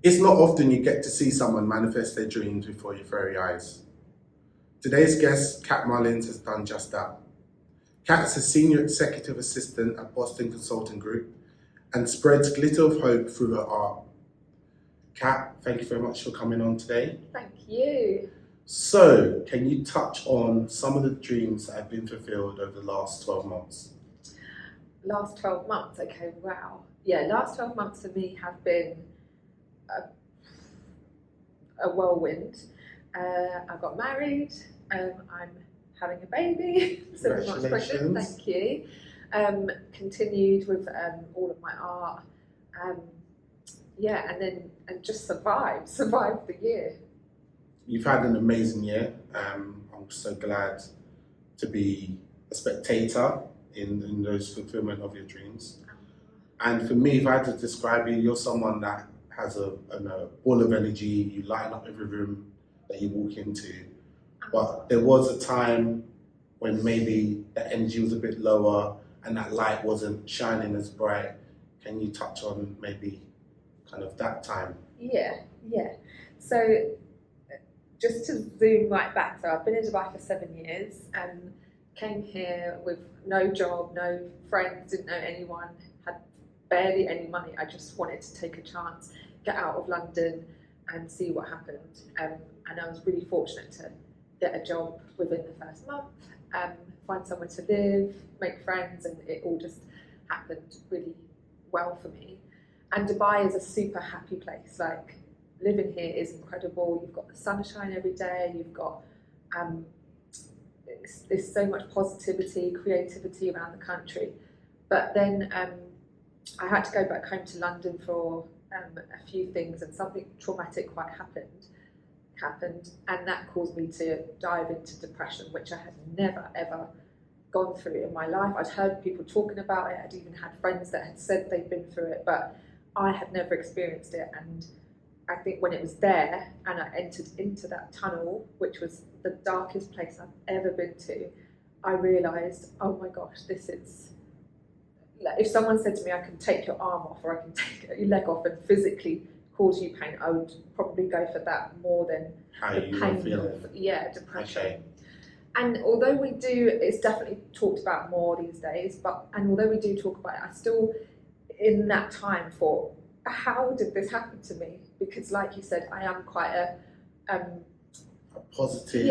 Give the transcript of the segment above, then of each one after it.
It's not often you get to see someone manifest their dreams before your very eyes. Today's guest, Cat Mullins, has done just that. Cat is a senior executive assistant at Boston Consulting Group and spreads glitter of hope through her art. Cat, thank you very much for coming on today. Thank you. So, can you touch on some of the dreams that have been fulfilled over the last 12 months? Last 12 months, okay, wow. Yeah, last 12 months for me have been a whirlwind. I got married, I'm having a baby, 7 months pregnant, thank you. Continued with all of my art. Yeah, and just survived the year. You've had an amazing year. I'm so glad to be a spectator in those fulfillment of your dreams. And for me, if I had to describe you, you're someone that has a ball of energy. You light up every room that you walk into. But there was a time when maybe the energy was a bit lower and that light wasn't shining as bright. Can you touch on maybe kind of that time? Yeah. So just to zoom right back, so I've been in Dubai for 7 years and came here with no job, no friends, didn't know anyone, had barely any money. I just wanted to take a chance, get out of London and see what happened. And I was really fortunate to get a job within the first month, find somewhere to live, make friends, and it all just happened really well for me. And Dubai is a super happy place. Like, living here is incredible. You've got the sunshine every day. You've got there's so much positivity, creativity around the country. But then I had to go back home to London for a few things, and something traumatic quite happened, and that caused me to dive into depression, which I had never ever gone through in my life. I'd heard people talking about it. I'd even had friends that had said they'd been through it, but I had never experienced it. And I think when it was there and I entered into that tunnel, which was the darkest place I've ever been to, I realised, oh my gosh, this is, like, if someone said to me, I can take your arm off or I can take your leg off and physically cause you pain, I would probably go for that more than the pain of depression. Okay. And although we do, it's definitely talked about more these days, and although we do talk about it, I still, in that time, thought, how did this happen to me? Because, like you said, I am quite a positive,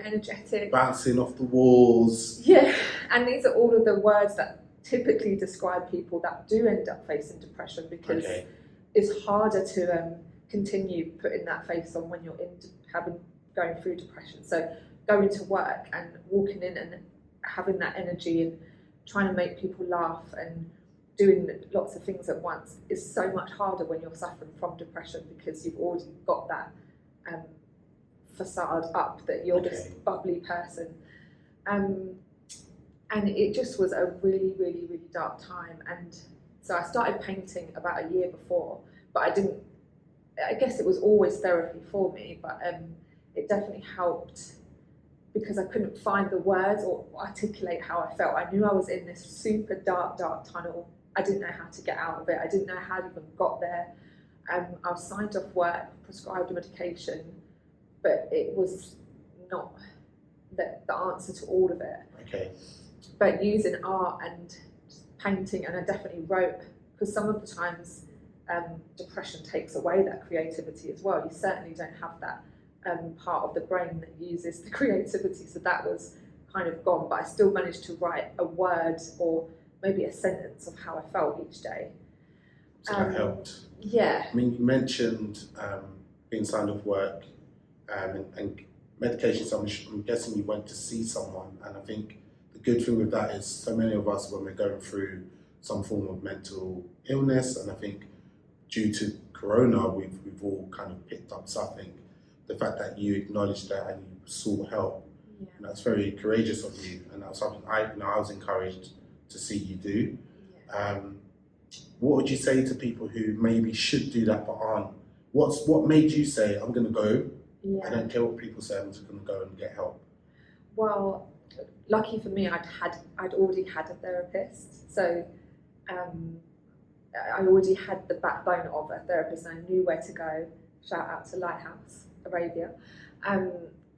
energetic, bouncing off the walls. Yeah, and these are all of the words that typically describe people that do end up facing depression, because it's harder to continue putting that face on when you're going through depression. So going to work and walking in and having that energy and trying to make people laugh and doing lots of things at once is so much harder when you're suffering from depression, because you've already got that facade up that you're this bubbly person. And it just was a really, really, really dark time. And so I started painting about a year before, but I guess it was always therapy for me, but it definitely helped because I couldn't find the words or articulate how I felt. I knew I was in this super dark tunnel. I didn't know how to get out of it. I didn't know how I even got there. I was signed off work, prescribed a medication, but it was not the answer to all of it. Okay. But using art and painting, and I definitely wrote, because some of the times depression takes away that creativity as well. You certainly don't have that part of the brain that uses the creativity, so that was kind of gone, but I still managed to write a word or maybe a sentence of how I felt each day. So that helped. Yeah. I mean, you mentioned being signed off work and medication, so I'm guessing you went to see someone, and I think the good thing with that is so many of us, when we're going through some form of mental illness, and I think due to Corona, we've all kind of picked up something. The fact that you acknowledged that and you sought help, that's very courageous of you, and that was something I was encouraged to see you do. Yeah. What would you say to people who maybe should do that but aren't? What made you say, I'm going to go? Yeah. I don't care what people say, I'm just going to go and get help? Well, lucky for me, I'd already had a therapist, so I already had the backbone of a therapist and I knew where to go. Shout out to Lighthouse Arabia.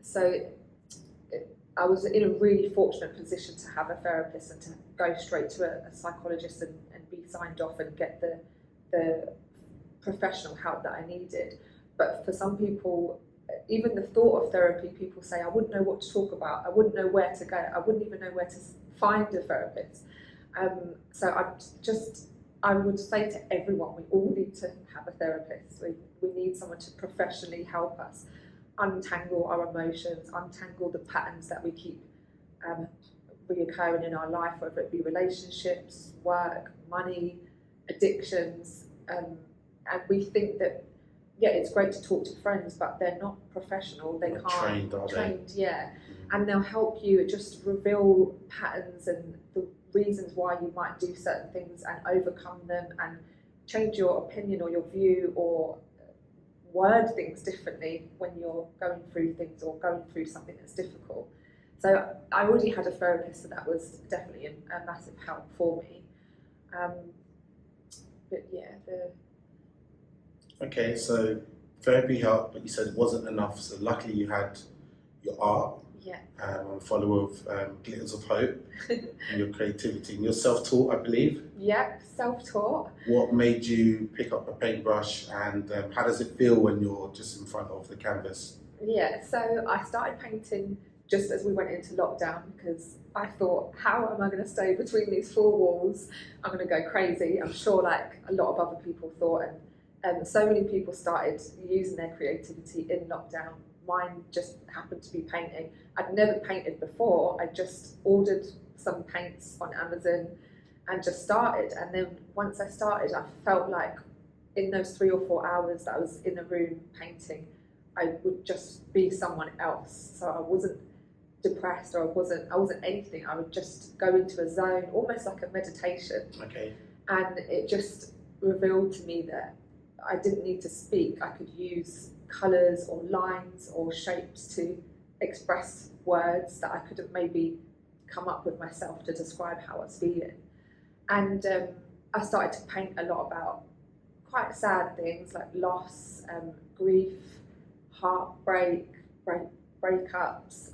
So I was in a really fortunate position to have a therapist and to go straight to a psychologist and be signed off and get the professional help that I needed. But for some people, even the thought of therapy, people say, I wouldn't know what to talk about, I wouldn't know where to go, I wouldn't even know where to find a therapist. So I would say to everyone, we all need to have a therapist. We need someone to professionally help us untangle our emotions, untangle the patterns that we keep reoccurring in our life, whether it be relationships, work, money, addictions. And we think that, yeah, it's great to talk to friends, but they're not professional. They Not can't trained, are they? trained, yeah. And they'll help you just reveal patterns and the reasons why you might do certain things and overcome them and change your opinion or your view or word things differently when you're going through things or going through something that's difficult. So I already had a therapist, so that was definitely a massive help for me. But yeah, Okay, so therapy helped, but you said it wasn't enough. So luckily you had your art, yeah. and follow of Glitters of Hope, and your creativity, and you're self-taught, I believe. Yeah, self-taught. What made you pick up a paintbrush, and how does it feel when you're just in front of the canvas? Yeah, so I started painting just as we went into lockdown because I thought, how am I going to stay between these four walls? I'm going to go crazy. I'm sure like a lot of other people thought, and so many people started using their creativity in lockdown. Mine just happened to be painting. I'd never painted before. I just ordered some paints on Amazon and just started. And then once I started, I felt like in those 3 or 4 hours that I was in a room painting, I would just be someone else. So I wasn't depressed or I wasn't anything. I would just go into a zone, almost like a meditation. Okay. And it just revealed to me that I didn't need to speak. I could use colours or lines or shapes to express words that I could have maybe come up with myself to describe how I was feeling. And I started to paint a lot about quite sad things like loss, grief, heartbreak, breakups,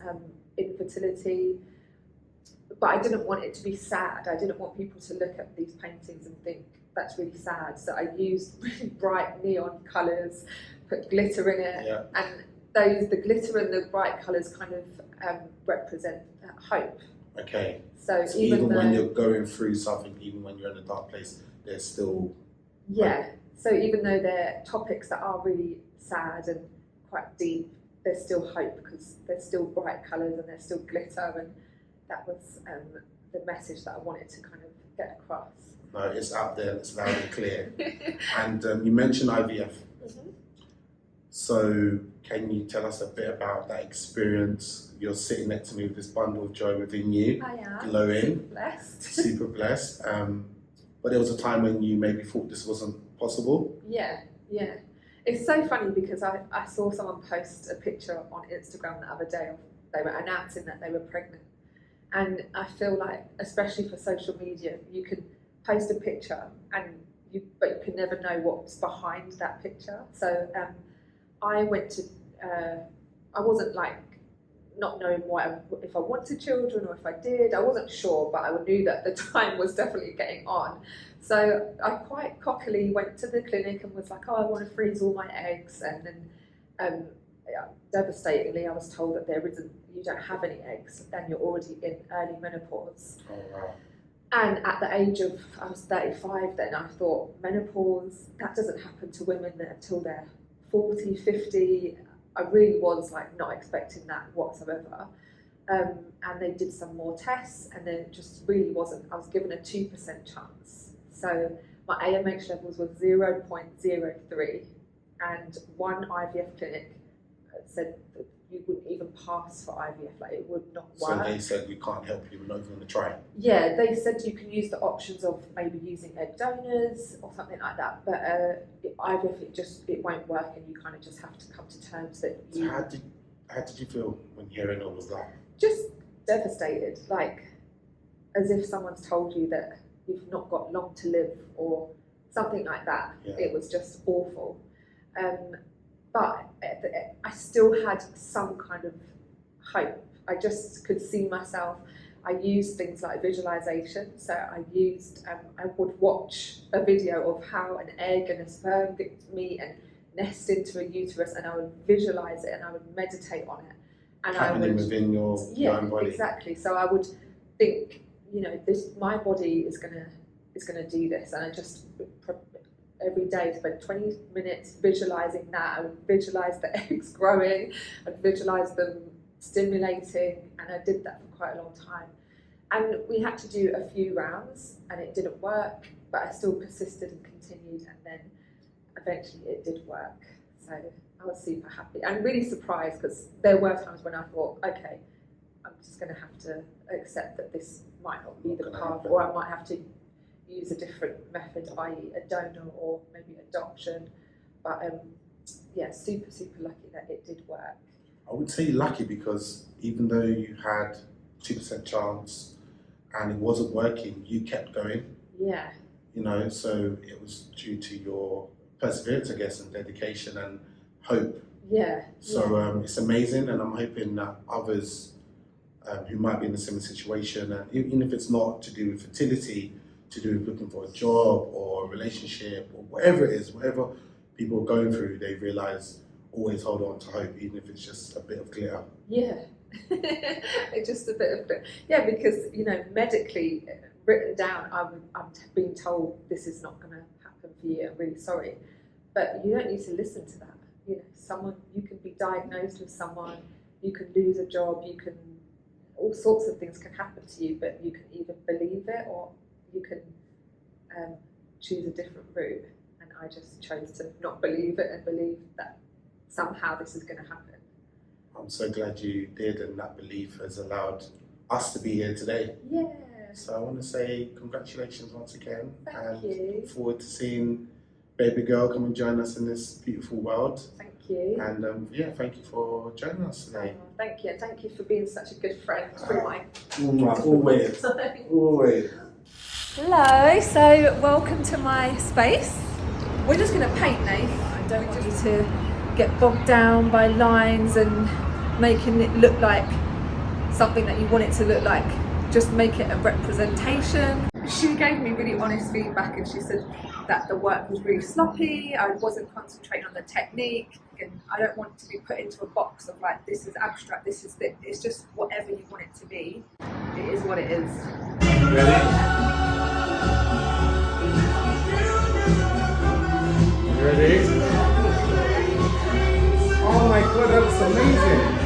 infertility. But I didn't want it to be sad. I didn't want people to look at these paintings and think, that's really sad. So I used really bright neon colours, put glitter in it, Yeah. and the glitter and the bright colours kind of represent hope. Okay. So Even though, when you're going through something, even when you're in a dark place, there's still yeah. So even though they're topics that are really sad and quite deep, there's still hope because there's still bright colours and there's still glitter, and that was the message that I wanted to kind of get across. no, it's out there, it's loud and clear. And you mentioned IVF. Mm-hmm. So can you tell us a bit about that experience? You're sitting next to me with this bundle of joy within you, I am glowing, super blessed. super blessed. But there was a time when you maybe thought this wasn't possible. Yeah. It's so funny because I saw someone post a picture on Instagram the other day of they were announcing that they were pregnant. And I feel like, especially for social media, you can post a picture but you can never know what's behind that picture. So I went to, I wasn't like not knowing if I wanted children or if I did. I wasn't sure, but I knew that the time was definitely getting on. So I quite cockily went to the clinic and was like, oh, I want to freeze all my eggs. And then devastatingly, I was told that you don't have any eggs and you're already in early menopause. Oh, wow. And at the age of, I was 35 then, I thought menopause, that doesn't happen to women until they're 40, 50. I really was like not expecting that whatsoever. And they did some more tests and then it just really wasn't. I was given a 2% chance. So my AMH levels were 0.03 and one IVF clinic said that you wouldn't even pass for IVF, like it would not work. So they said, we can't help you, we're not even going to try. Yeah, they said you can use the options of maybe using egg donors or something like that, but IVF, it won't work and you kind of just have to come to terms that you... So how did you feel when hearing all of that? Just devastated, like as if someone's told you that you've not got long to live or something like that. Yeah. It was just awful. But I still had some kind of hope. I just could see myself. I used things like visualization. So I would watch a video of how an egg and a sperm meet and nest into a uterus, and I would visualize it and I would meditate on it. And happening within your own body. Exactly. So I would think, my body is gonna do this, and I just every day spend 20 minutes visualizing that. I would visualize the eggs growing, I'd visualize them stimulating, and I did that for quite a long time. And we had to do a few rounds, and it didn't work, but I still persisted and continued, and then eventually it did work. So I was super happy and really surprised, because there were times when I thought, okay, I'm just going to have to accept that this might not be the path, or I might have to use a different method, i.e. a donor or maybe adoption. But super, super lucky that it did work. I would say lucky, because even though you had 2% chance and it wasn't working, you kept going. Yeah. So it was due to your perseverance, I guess, and dedication and hope. Yeah. So it's amazing, and I'm hoping that others who might be in a similar situation, and even if it's not to do with fertility, to do with looking for a job or a relationship or whatever it is, whatever people are going through, they realise always hold on to hope, even if it's just a bit of glitter. Yeah. It's just a bit of glitter. Yeah, because medically written down, I'm being told this is not going to happen for you. I'm really sorry, but you don't need to listen to that. You can be diagnosed with someone, you can lose a job, all sorts of things can happen to you, but you can either believe it or you can choose a different route. And I just chose to not believe it and believe that somehow this is going to happen. I'm so glad you did, and that belief has allowed us to be here today. Yeah. So I want to say congratulations once again. Thank you. Look forward to seeing baby girl come and join us in this beautiful world. Thank you. And thank you for joining us today. Thank you, and thank you for being such a good friend through my always. Always. Hello, so welcome to my space. We're just going to paint, Nate. I don't want you to get bogged down by lines and making it look like something that you want it to look like. Just make it a representation. She gave me really honest feedback, and she said that the work was really sloppy, I wasn't concentrating on the technique, and I don't want to be put into a box of like, this is abstract, this is this. It's just whatever you want it to be. It is what it is. Ready? Ready? Oh my god, that looks amazing!